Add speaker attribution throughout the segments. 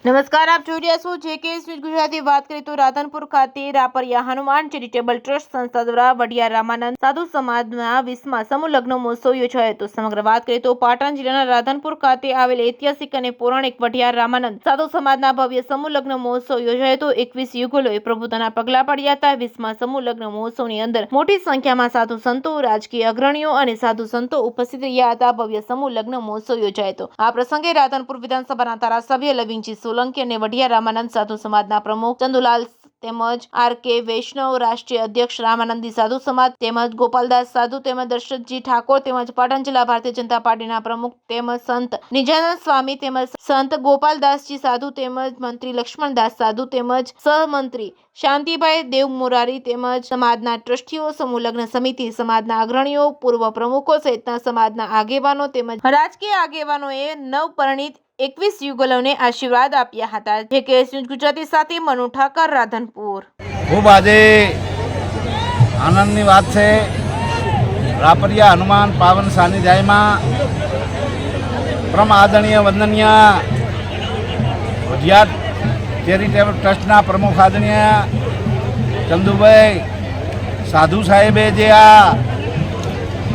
Speaker 1: નમસ્કાર, આપ જોઈ રહ્યા છો JK ન્યૂઝ ગુજરાતી। વાત કરીએ તો રાધનપુર ખાતે રાપરિયા હનુમાન ચેરિટેબલ ટ્રસ્ટ સંસ્થા દ્વારા વઢિયાર રામાનંદ સાધુ સમાજના 20મા સમૂહ લગ્ન મહોત્સવ યોજાયો હતો। સમગ્ર વાત કરીએ તો પાટણ જિલ્લાના રાધનપુર ખાતે આવેલ ઐતિહાસિક અને પૌરાણિક વઢિયાર રામાનંદ સાધુ સમાજના ભવ્ય સમૂહ લગ્ન મહોત્સવ યોજાયો હતો। 21 યુગલોએ પ્રભુતાના પગલા પડ્યા હતા। 20મા સમૂહ લગ્ન મહોત્સવની અંદર મોટી સંખ્યામાં સાધુ સંતો, રાજકીય અગ્રણીઓ અને સાધુ સંતો ઉપસ્થિત રહ્યા હતા। ભવ્ય સમૂહ લગ્ન મહોત્સવ યોજાયો હતો। આ પ્રસંગે રાધનપુર વિધાનસભાના ધારાસભ્ય લવિંગજી સોલંકી અને વઢિયાર રામાનંદ સાધુ સમાજના પ્રમુખ ચંદુલાલ તેમજ RK વૈષ્ણવ, રાષ્ટ્રીય અધ્યક્ષ રામાનંદી સાધુ સમાજ તેમજ ગોપાલદાસ સાધુ તેમજ દશરથજી ઠાકોર તેમજ પાટણ જિલ્લા ભારતીય જનતા પાર્ટીના પ્રમુખ તેમજ સંત નિજાનંદ સ્વામી તેમજ સંત ગોપાલદાસજી સાધુ તેમજ મંત્રી લક્ષ્મણદાસ સાધુ તેમજ સહમંત્રી શાંતિભાઈ દેવમોરારી તેમજ સમાજના ટ્રસ્ટીઓ, સમૂહ લગ્ન સમિતિ, સમાજના અગ્રણીઓ, પૂર્વ પ્રમુખો સહિતના સમાજના આગેવાનો તેમજ રાજકીય આગેવાનોએ નવપરિણીત 21 યુગલોને આશીર્વાદ આપ્યા હતા। JK ન્યૂઝ ગુજરાતી સાથે મનુ ઠાકર, રાધનપુર।
Speaker 2: ખૂબ આજે આનંદની વાત છે। રાપરિયા હનુમાન પાવન સાનિધ્યમાં પરમ આદરણીય વંદનીય વઢિયાર ચેરિટેબલ ટ્રસ્ટના પ્રમુખ આદરણીય ચંદુભાઈ સાધુ સાહેબે જે આ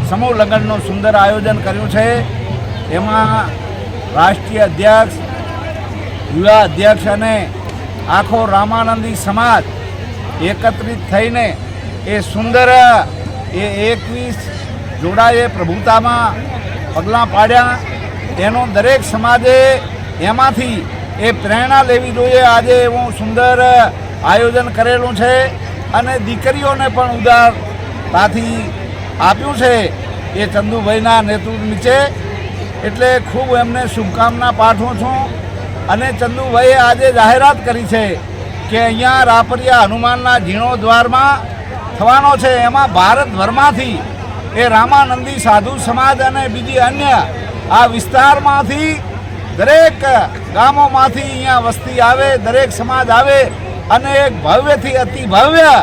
Speaker 2: સમૂહ લગ્નનું સુંદર આયોજન કર્યું છે, એમાં રાષ્ટ્રીય અધ્યક્ષ, યુવા અધ્યક્ષ અને આખો રામાનંદી સમાજ એકત્રિત થઈને એ સુંદર 21 જોડાએ પ્રભુતામાં પગલાં પાડ્યા। એનો દરેક સમાજે એમાંથી એ પ્રેરણા લેવી જોઈએ। આજે એવું સુંદર આયોજન કરેલું છે અને દીકરીઓને પણ ઉદારતાથી આપ્યું છે એ ચંદુભાઈના નેતૃત્વ નીચે। એટલે ખૂબ એમને શુભકામના પાઠવું છું। અને ચંદુભાઈએ આજે જાહેરાત કરી છે કે અહીંયા રાપરિયા હનુમાનના જીર્ણોદ્વારમાં થવાનો છે, એમાં ભારતભરમાંથી એ રામાનંદી સાધુ સમાજ અને બીજી અન્ય આ વિસ્તારમાંથી દરેક ગામોમાંથી અહીંયા વસ્તી આવે, દરેક સમાજ આવે અને એક ભવ્યથી અતિ ભવ્ય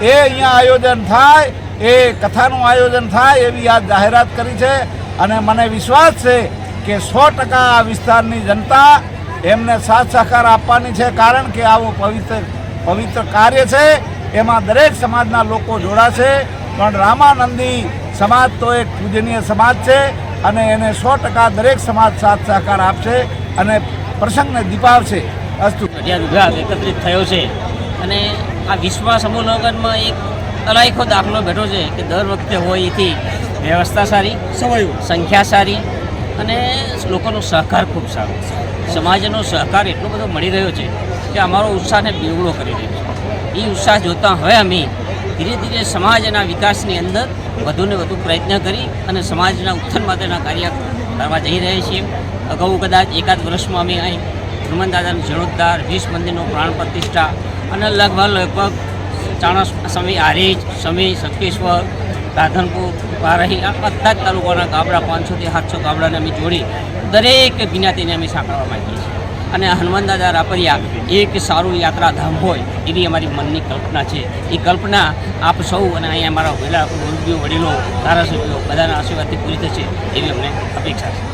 Speaker 2: એ અહીંયા આયોજન થાય, એ કથાનું આયોજન થાય એવી આ જાહેરાત કરી છે। અને મને વિશ્વાસ છે કે 100% આ વિસ્તારની જનતા એમને સાથ સહકાર આપવાની છે, કારણ કે આવું પવિત્ર કાર્ય છે, એમાં દરેક સમાજના લોકો જોડાશે। પણ રામાનંદી સમાજ તો એક પૂજનીય સમાજ છે અને એને 100% દરેક સમાજ સાથ સહકાર આપશે અને પ્રસંગને દીપાવશે। અસ્તુ
Speaker 3: વિભાગ એકત્રિત થયો છે અને આ વિશ્વ સમૂહ લગ્નમાં એક અલાયખો દાખલો બેઠો છે કે દર વખતે હોય એથી વ્યવસ્થા સારી, સંખ્યા સારી અને લોકોનો સહકાર ખૂબ સારો, સમાજનો સહકાર એટલો બધો મળી રહ્યો છે કે અમારો ઉત્સાહને બેવડો કરી રહ્યો છે। એ ઉત્સાહ જોતા હવે અમે ધીરે ધીરે સમાજના વિકાસની અંદર વધુને વધુ પ્રયત્ન કરી અને સમાજના ઉત્થાન માટેના કાર્ય કરવા જઈ રહ્યા છીએ। અગાઉ કદાચ એકાદ વર્ષમાં અમે અહીં હનુમાન દાદાનું જીર્ણોદ્ધાર, 20 મંદિરનો પ્રાણ પ્રતિષ્ઠા અને લગભગ સમય આરેજ, સમય શંકેશ્વર, રાધનપુર, વારાહી આ બધા જ તાલુકાના ગામડા 500 થી 700 ગામડાને અમે જોડી દરેક જ્ઞાતિને અમે સાંકળવા માંગીએ છીએ। અને હનુમાન દાદા રાપરિયા એક સારું યાત્રાધામ હોય એવી અમારી મનની કલ્પના છે। એ કલ્પના આપ સૌ અને અહીંયા અમારા વડીલો, ધારાસભ્યો બધાના આશીર્વાદથી પૂરી થશે એવી અમને અપેક્ષા છે।